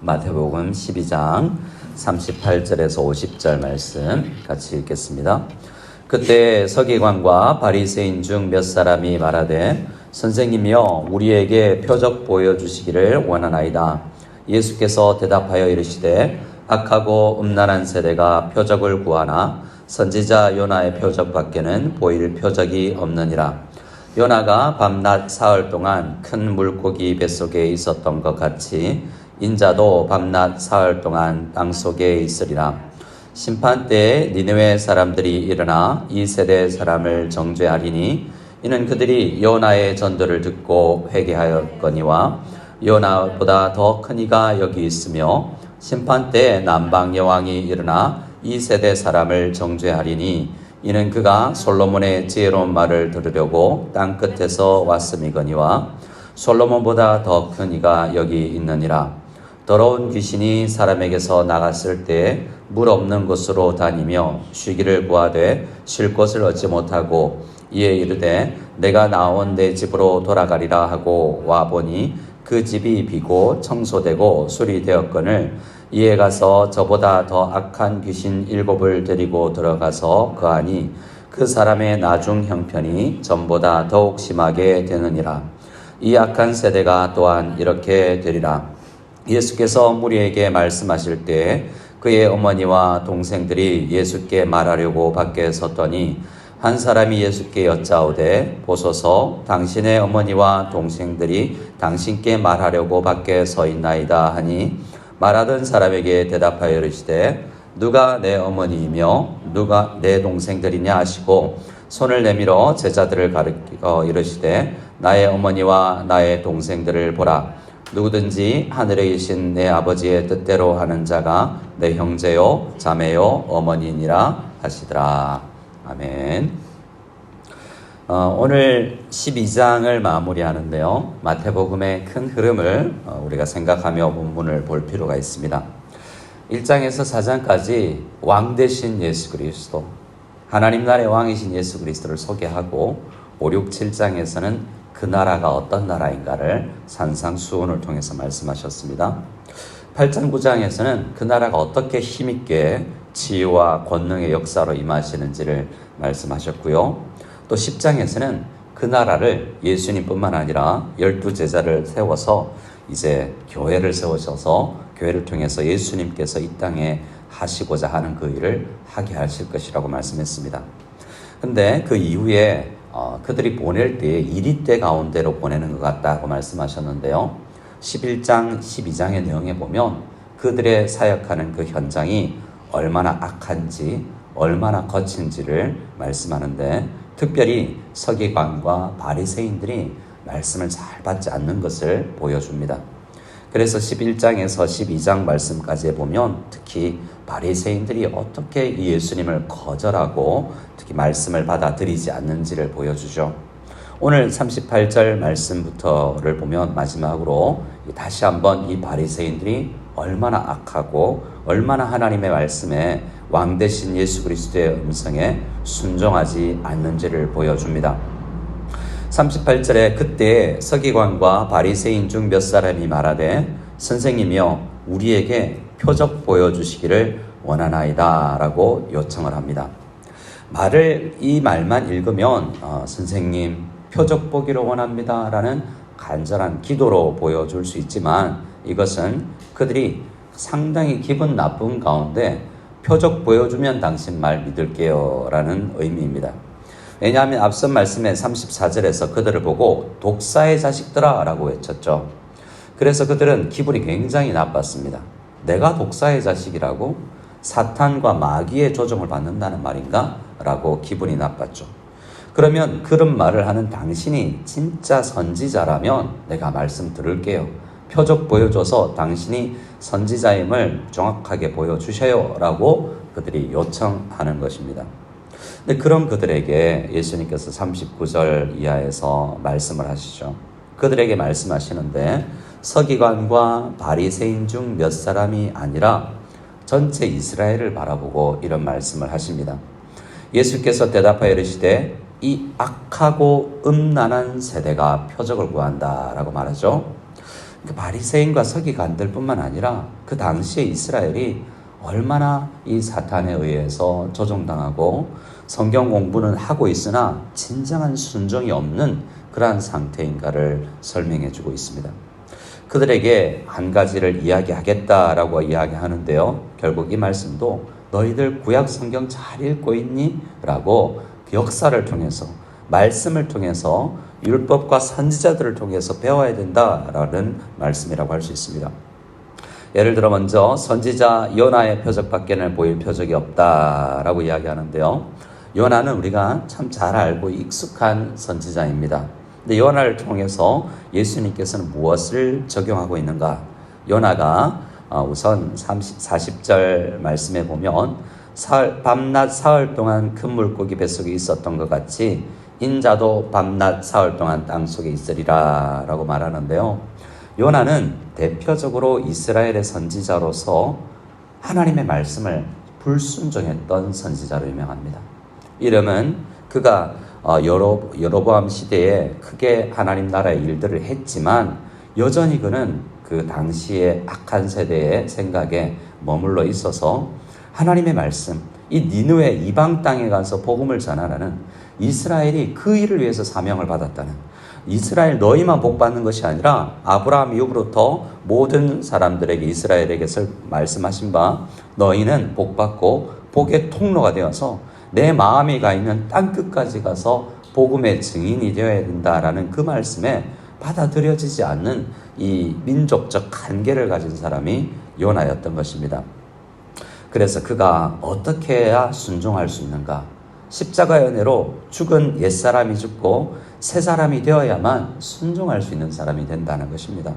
마태복음 12장 38절에서 50절 말씀 같이 읽겠습니다. 그때 서기관과 바리새인 중 몇 사람이 말하되 선생님이여 우리에게 표적 보여주시기를 원하나이다. 예수께서 대답하여 이르시되 악하고 음란한 세대가 표적을 구하나 선지자 요나의 표적밖에는 보일 표적이 없느니라. 요나가 밤낮 사흘 동안 큰 물고기 뱃속에 있었던 것 같이 인자도 밤낮 사흘 동안 땅속에 있으리라. 심판 때에 니느웨 사람들이 일어나 이 세대 사람을 정죄하리니 이는 그들이 요나의 전도를 듣고 회개하였거니와 요나보다 더 큰 이가 여기 있으며 심판 때에 남방 여왕이 일어나 이 세대 사람을 정죄하리니 이는 그가 솔로몬의 지혜로운 말을 들으려고 땅 끝에서 왔음이거니와 솔로몬보다 더 큰 이가 여기 있느니라. 더러운 귀신이 사람에게서 나갔을 때 물 없는 곳으로 다니며 쉬기를 구하되 쉴 곳을 얻지 못하고 이에 이르되 내가 나온 내 집으로 돌아가리라 하고 와보니 그 집이 비고 청소되고 수리되었거늘 이에 가서 저보다 더 악한 귀신 7을 데리고 들어가서 거하니 그 사람의 나중 형편이 전보다 더욱 심하게 되느니라. 이 악한 세대가 또한 이렇게 되리라. 예수께서 무리에게 말씀하실 때 그의 어머니와 동생들이 예수께 말하려고 밖에 섰더니 한 사람이 예수께 여짜오되 보소서 당신의 어머니와 동생들이 당신께 말하려고 밖에 서 있나이다 하니 말하던 사람에게 대답하여 이르시되 누가 내 어머니이며 누가 내 동생들이냐 하시고 손을 내밀어 제자들을 가리켜 이르시되 나의 어머니와 나의 동생들을 보라. 누구든지 하늘에 계신 내 아버지의 뜻대로 하는 자가 내 형제요 자매요 어머니니라 하시더라. 아멘. 오늘 12장을 마무리하는데요. 마태복음의 큰 흐름을 우리가 생각하며 본문을 볼 필요가 있습니다. 1장에서 4장까지 왕 되신 예수 그리스도, 하나님 나라의 왕이신 예수 그리스도를 소개하고 5, 6, 7장에서는 그 나라가 어떤 나라인가를 산상수훈을 통해서 말씀하셨습니다. 8장 9장에서는 그 나라가 어떻게 힘있게 지혜와 권능의 역사로 임하시는지를 말씀하셨고요. 또 10장에서는 그 나라를 예수님뿐만 아니라 12제자를 세워서 이제 교회를 세우셔서 교회를 통해서 예수님께서 이 땅에 하시고자 하는 그 일을 하게 하실 것이라고 말씀했습니다. 근데 그 이후에 그들이 보낼 때 이리때 가운데로 보내는 것 같다고 말씀하셨는데요. 11장, 12장의 내용에 보면 그들의 사역하는 그 현장이 얼마나 악한지, 얼마나 거친지를 말씀하는데 특별히 서기관과 바리새인들이 말씀을 잘 받지 않는 것을 보여줍니다. 그래서 11장에서 12장 말씀까지 보면 특히 바리새인들이 어떻게 예수님을 거절하고 특히 말씀을 받아들이지 않는지를 보여주죠. 오늘 38절 말씀부터를 보면 마지막으로 다시 한번 이 바리새인들이 얼마나 악하고 얼마나 하나님의 말씀에 왕 되신 예수 그리스도의 음성에 순종하지 않는지를 보여줍니다. 38절에 그때 서기관과 바리새인 중 몇 사람이 말하되 선생님이여 우리에게 표적 보여주시기를 원하나이다 라고 요청을 합니다. 이 말만 읽으면 선생님 표적 보기를 원합니다 라는 간절한 기도로 보여줄 수 있지만 이것은 그들이 상당히 기분 나쁜 가운데 표적 보여주면 당신 말 믿을게요 라는 의미입니다. 왜냐하면 앞선 말씀의 34절에서 그들을 보고 독사의 자식들아 라고 외쳤죠. 그래서 그들은 기분이 굉장히 나빴습니다. 내가 독사의 자식이라고? 사탄과 마귀의 조종을 받는다는 말인가? 라고 기분이 나빴죠. 그러면 그런 말을 하는 당신이 진짜 선지자라면 내가 말씀 들을게요. 표적 보여줘서 당신이 선지자임을 정확하게 보여주셔요 라고 그들이 요청하는 것입니다. 근데 그런 그들에게 예수님께서 39절 이하에서 말씀을 하시죠. 그들에게 말씀하시는데 서기관과 바리새인 중 몇 사람이 아니라 전체 이스라엘을 바라보고 이런 말씀을 하십니다. 예수께서 대답하여 이르시되 이 악하고 음란한 세대가 표적을 구한다 라고 말하죠. 바리새인과 서기관들뿐만 아니라 그 당시에 이스라엘이 얼마나 이 사탄에 의해서 조종당하고 성경 공부는 하고 있으나 진정한 순종이 없는 그러한 상태인가를 설명해 주고 있습니다. 그들에게 한 가지를 이야기하겠다라고 이야기하는데요. 결국 이 말씀도 너희들 구약 성경 잘 읽고 있니? 라고 역사를 통해서 말씀을 통해서 율법과 선지자들을 통해서 배워야 된다라는 말씀이라고 할 수 있습니다. 예를 들어 먼저 선지자 요나의 표적밖에는 보일 표적이 없다라고 이야기하는데요. 요나는 우리가 참 잘 알고 익숙한 선지자입니다. 근데 요나를 통해서 예수님께서는 무엇을 적용하고 있는가? 요나가 우선 40절 말씀에 보면 밤낮 사흘 동안 큰 물고기 뱃속에 있었던 것 같이 인자도 밤낮 사흘 동안 땅속에 있으리라 라고 말하는데요. 요나는 대표적으로 이스라엘의 선지자로서 하나님의 말씀을 불순종했던 선지자로 유명합니다. 이름은 그가 여로보암 시대에 크게 하나님 나라의 일들을 했지만 여전히 그는 그 당시의 악한 세대의 생각에 머물러 있어서 하나님의 말씀, 이 니느웨 이방 땅에 가서 복음을 전하라는 이스라엘이 그 일을 위해서 사명을 받았다는, 이스라엘 너희만 복 받는 것이 아니라 아브라함 이후부터 모든 사람들에게 이스라엘에게 말씀하신 바 너희는 복 받고 복의 통로가 되어서 내 마음이 가 있는 땅 끝까지 가서 복음의 증인이 되어야 된다라는 그 말씀에 받아들여지지 않는 이 민족적 한계를 가진 사람이 요나였던 것입니다. 그래서 그가 어떻게 해야 순종할 수 있는가? 십자가의 은혜로 죽은 옛사람이 죽고 새 사람이 되어야만 순종할 수 있는 사람이 된다는 것입니다.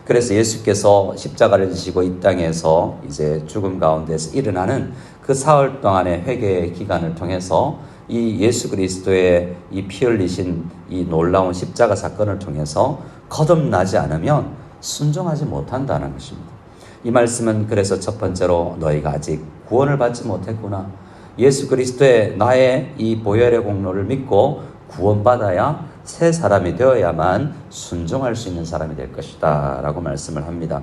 그래서 예수께서 십자가를 지시고 이 땅에서 이제 죽음 가운데서 일어나는 그 사흘 동안의 회개의 기간을 통해서 이 예수 그리스도의 이 피 흘리신 이 놀라운 십자가 사건을 통해서 거듭나지 않으면 순종하지 못한다는 것입니다. 이 말씀은 그래서 첫 번째로 너희가 아직 구원을 받지 못했구나. 예수 그리스도의 나의 이 보혈의 공로를 믿고 구원받아야 새 사람이 되어야만 순종할 수 있는 사람이 될 것이다 라고 말씀을 합니다.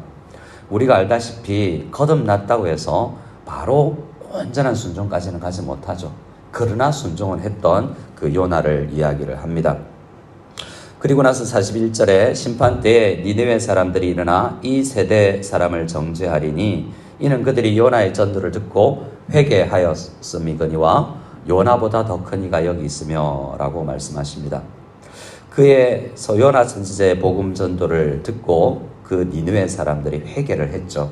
우리가 알다시피 거듭났다고 해서 바로 온전한 순종까지는 가지 못하죠. 그러나 순종을 했던 그 요나를 이야기를 합니다. 그리고 나서 41절에 심판 때에 니느웨 사람들이 일어나 이 세대 사람을 정죄하리니 이는 그들이 요나의 전도를 듣고 회개하였음이거니와 요나보다 더 큰 이가 여기 있으며 라고 말씀하십니다. 그의 요나 선지자의 복음 전도를 듣고 그 니느웨 사람들이 회개를 했죠.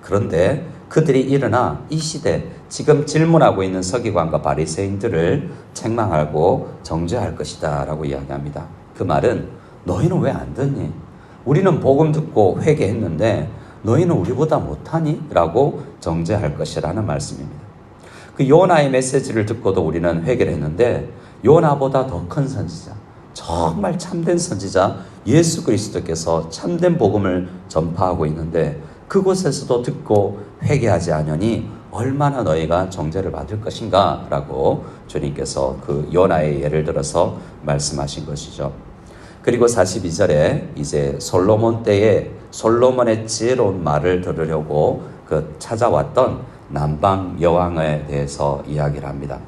그런데 그들이 일어나 이 시대 지금 질문하고 있는 서기관과 바리새인들을 책망하고 정죄할 것이다 라고 이야기합니다. 그 말은 너희는 왜 안 듣니? 우리는 복음 듣고 회개했는데 너희는 우리보다 못하니? 라고 정죄할 것이라는 말씀입니다. 그 요나의 메시지를 듣고도 우리는 회개를 했는데 요나보다 더 큰 선지자, 정말 참된 선지자 예수 그리스도께서 참된 복음을 전파하고 있는데 그곳에서도 듣고 회개하지 않으니 얼마나 너희가 정죄를 받을 것인가 라고 주님께서 그 요나의 예를 들어서 말씀하신 것이죠. 그리고 42절에 이제 솔로몬 때에 솔로몬의 지혜로운 말을 들으려고 그 찾아왔던 남방 여왕에 대해서 이야기를 합니다.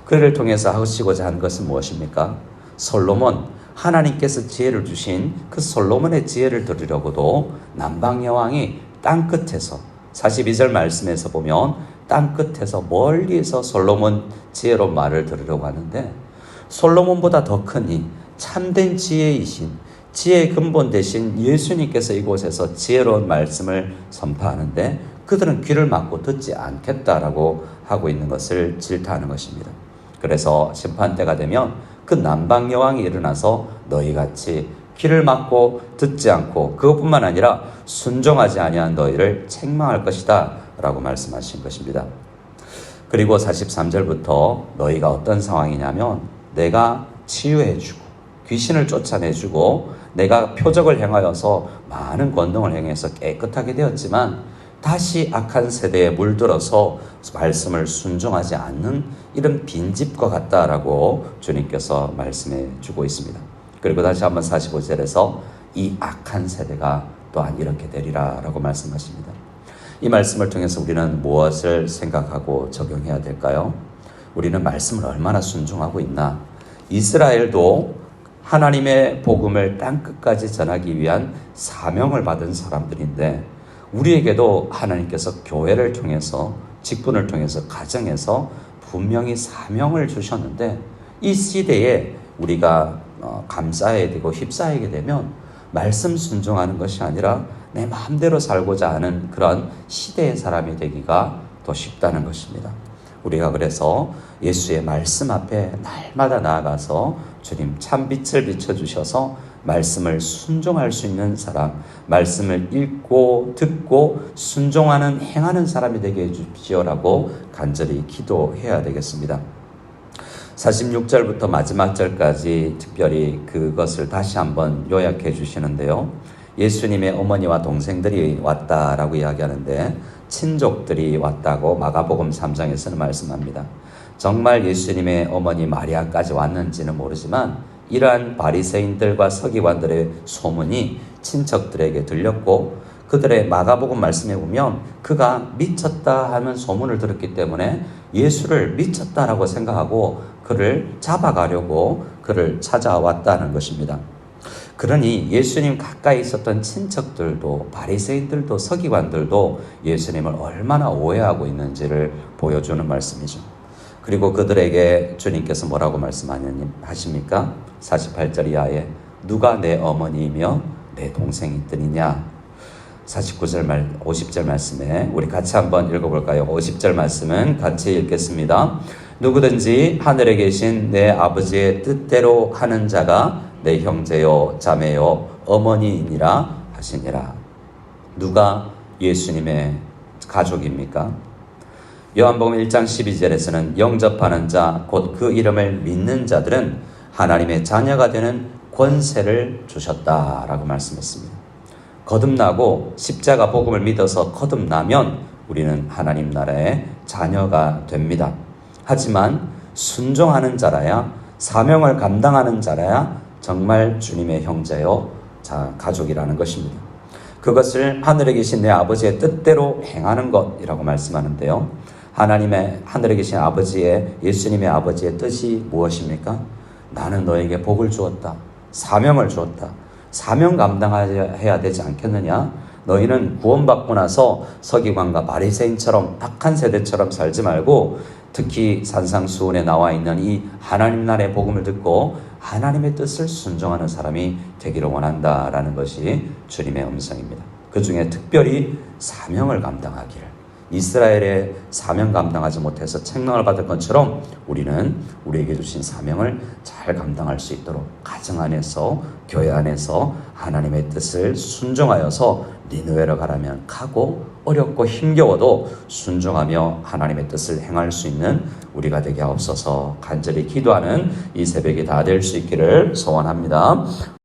그를 통해서 하시고자 한 것은 무엇입니까? 솔로몬, 하나님께서 지혜를 주신 그 솔로몬의 지혜를 들으려고도 남방 여왕이 땅 끝에서 42절 말씀에서 보면 땅 끝에서 멀리에서 솔로몬 지혜로운 말을 들으려고 하는데 솔로몬보다 더 크니 참된 지혜이신 지혜의 근본 되신 예수님께서 이곳에서 지혜로운 말씀을 선포하는데 그들은 귀를 막고 듣지 않겠다라고 하고 있는 것을 질타하는 것입니다. 그래서 심판때가 되면 그 남방 여왕이 일어나서 너희같이 귀를 막고 듣지 않고 그것뿐만 아니라 순종하지 아니한 너희를 책망할 것이다 라고 말씀하신 것입니다. 그리고 43절부터 너희가 어떤 상황이냐면 내가 치유해주고 귀신을 쫓아내주고 내가 표적을 행하여서 많은 권능을 행해서 깨끗하게 되었지만 다시 악한 세대에 물들어서 말씀을 순종하지 않는 이런 빈집과 같다라고 주님께서 말씀해 주고 있습니다. 그리고 다시 한번 45절에서 이 악한 세대가 또한 이렇게 되리라 라고 말씀하십니다. 이 말씀을 통해서 우리는 무엇을 생각하고 적용해야 될까요? 우리는 말씀을 얼마나 순종하고 있나? 이스라엘도 하나님의 복음을 땅끝까지 전하기 위한 사명을 받은 사람들인데, 우리에게도 하나님께서 교회를 통해서, 직분을 통해서, 가정에서 분명히 사명을 주셨는데, 이 시대에 우리가 감싸야 되고 휩싸이게 되면 말씀 순종하는 것이 아니라 내 마음대로 살고자 하는 그런 시대의 사람이 되기가 더 쉽다는 것입니다. 우리가 그래서 예수의 말씀 앞에 날마다 나아가서 주님 참빛을 비춰주셔서 말씀을 순종할 수 있는 사람, 말씀을 읽고 듣고 순종하는 행하는 사람이 되게 해주십시오라고 간절히 기도해야 되겠습니다. 46절부터 마지막 절까지 특별히 그것을 다시 한번 요약해 주시는데요. 예수님의 어머니와 동생들이 왔다라고 이야기하는데, 친족들이 왔다고 마가복음 3장에서는 말씀합니다. 정말 예수님의 어머니 마리아까지 왔는지는 모르지만 이러한 바리새인들과 서기관들의 소문이 친척들에게 들렸고, 그들의 마가복음 말씀에 보면 그가 미쳤다 하는 소문을 들었기 때문에 예수를 미쳤다라고 생각하고 그를 잡아가려고 그를 찾아왔다는 것입니다. 그러니 예수님 가까이 있었던 친척들도, 바리새인들도, 서기관들도 예수님을 얼마나 오해하고 있는지를 보여주는 말씀이죠. 그리고 그들에게 주님께서 뭐라고 말씀하십니까? 48절 이하에 누가 내 어머니이며 내 동생이 있더니냐? 49절 50절 말씀에 우리 같이 한번 읽어볼까요? 50절 말씀은 같이 읽겠습니다. 누구든지 하늘에 계신 내 아버지의 뜻대로 하는 자가 내 형제요 자매요 어머니이니라 하시니라. 누가 예수님의 가족입니까? 요한복음 1장 12절에서는 영접하는 자 곧 그 이름을 믿는 자들은 하나님의 자녀가 되는 권세를 주셨다라고 말씀했습니다. 거듭나고 십자가 복음을 믿어서 거듭나면 우리는 하나님 나라의 자녀가 됩니다. 하지만 순종하는 자라야, 사명을 감당하는 자라야 정말 주님의 형제요 가족이라는 것입니다. 그것을 하늘에 계신 내 아버지의 뜻대로 행하는 것이라고 말씀하는데요. 하나님의 하늘에 계신 아버지의, 예수님의 아버지의 뜻이 무엇입니까? 나는 너에게 복을 주었다, 사명을 주었다, 사명 감당해야 되지 않겠느냐? 너희는 구원받고 나서 서기관과 바리새인처럼 악한 세대처럼 살지 말고, 특히 산상수훈에 나와 있는 이 하나님 나라의 복음을 듣고 하나님의 뜻을 순종하는 사람이 되기를 원한다라는 것이 주님의 음성입니다. 그 중에 특별히 사명을 감당하기를, 이스라엘의 사명 감당하지 못해서 책망을 받을 것처럼 우리는 우리에게 주신 사명을 잘 감당할 수 있도록 가정 안에서, 교회 안에서 하나님의 뜻을 순종하여서 니느웨로 가라면 가고, 어렵고 힘겨워도 순종하며 하나님의 뜻을 행할 수 있는 우리가 되게 하옵소서. 간절히 기도하는 이 새벽이 다 될 수 있기를 소원합니다.